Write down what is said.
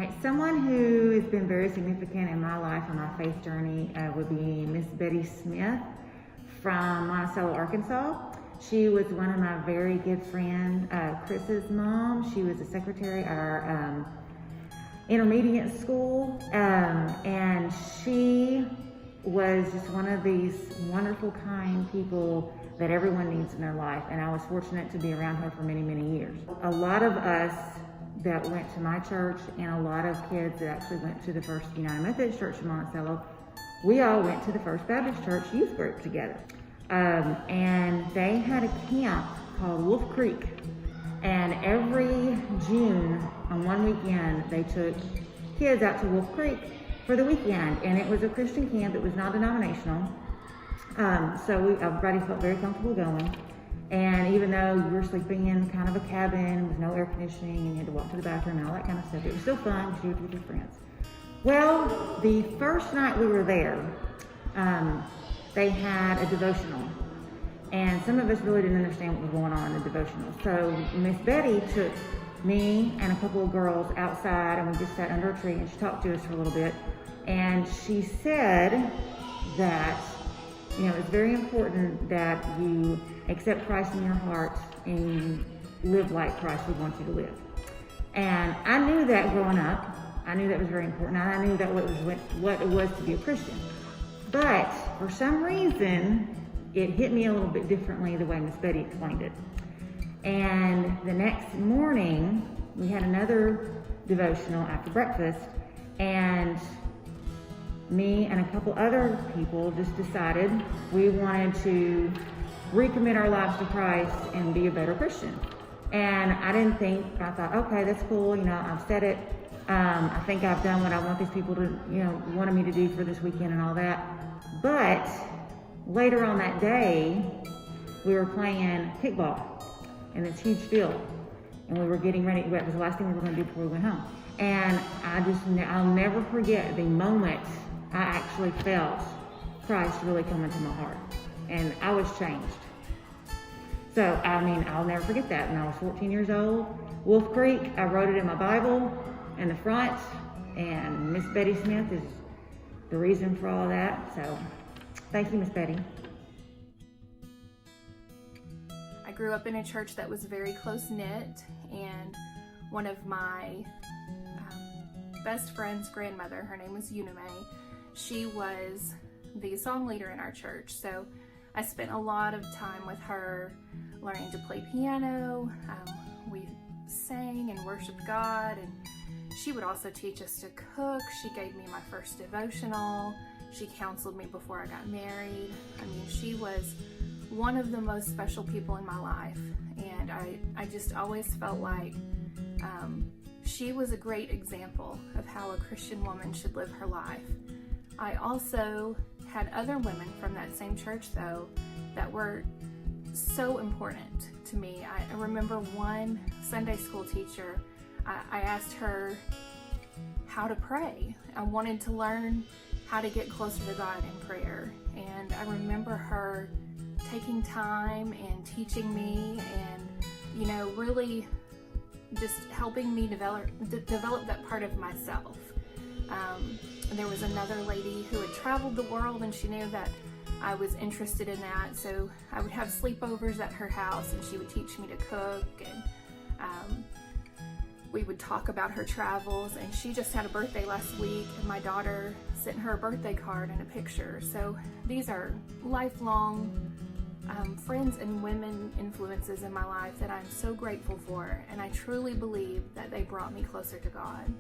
right, someone who has been very significant in my life and my faith journey would be Miss Betty Smith from Monticello, Arkansas. She was one of my very good friend, Chris's mom. She was a secretary at our intermediate school, and she was just one of these wonderful, kind people that everyone needs in their life, and I was fortunate to be around her for many, many years. A lot of us that went to my church and a lot of kids that actually went to the First United Methodist Church in Monticello, we all went to the First Baptist Church youth group together. And they had a camp called Wolf Creek. And every June on one weekend, they took kids out to Wolf Creek for the weekend. And it was a Christian camp, it was not denominational. So everybody felt very comfortable going. And even though you were sleeping in kind of a cabin with no air conditioning and you had to walk to the bathroom and all that kind of stuff, it was still fun because you were with your friends. Well, the first night we were there, they had a devotional. And some of us really didn't understand what was going on in the devotional. So Miss Betty took me and a couple of girls outside and we just sat under a tree and she talked to us for a little bit. And she said that, you know, it's very important that you accept Christ in your heart and you live like Christ would want you to live. And I knew that growing up. I knew that was very important. I knew that what it was to be a Christian. But for some reason, it hit me a little bit differently the way Miss Betty explained it. And the next morning, we had another devotional after breakfast, and me and a couple other people just decided we wanted to recommit our lives to Christ and be a better Christian. And I thought, okay, that's cool, you know, I've said it. I think I've done what I want these people to, you know, wanted me to do for this weekend and all that. But later on that day, we were playing kickball in this huge field. And we were getting ready, it was the last thing we were going to do before we went home. And I'll never forget the moment I actually felt Christ really come into my heart. And I was changed. So, I mean, I'll never forget that. When I was 14 years old, Wolf Creek, I wrote it in my Bible in the front, and Miss Betty Smith is the reason for all that. So, thank you, Miss Betty. I grew up in a church that was very close-knit, and one of my best friend's grandmother, her name was Unime, she was the song leader in our church. So I spent a lot of time with her learning to play piano. We sang and worshiped God, and she would also teach us to cook. She gave me my first devotional. She counseled me before I got married. I mean, she was one of the most special people in my life, and I just always felt like she was a great example of how a Christian woman should live her life. I also had other women from that same church, though, that were so important to me. I remember one Sunday school teacher, I asked her how to pray. I wanted to learn how to get closer to God in prayer. And I remember her taking time and teaching me and, you know, really just helping me develop that part of myself. And there was another lady who had traveled the world, and she knew that I was interested in that. So I would have sleepovers at her house, and she would teach me to cook, and we would talk about her travels. And she just had a birthday last week, and my daughter sent her a birthday card and a picture. So these are lifelong friends and women influences in my life that I'm so grateful for, and I truly believe that they brought me closer to God.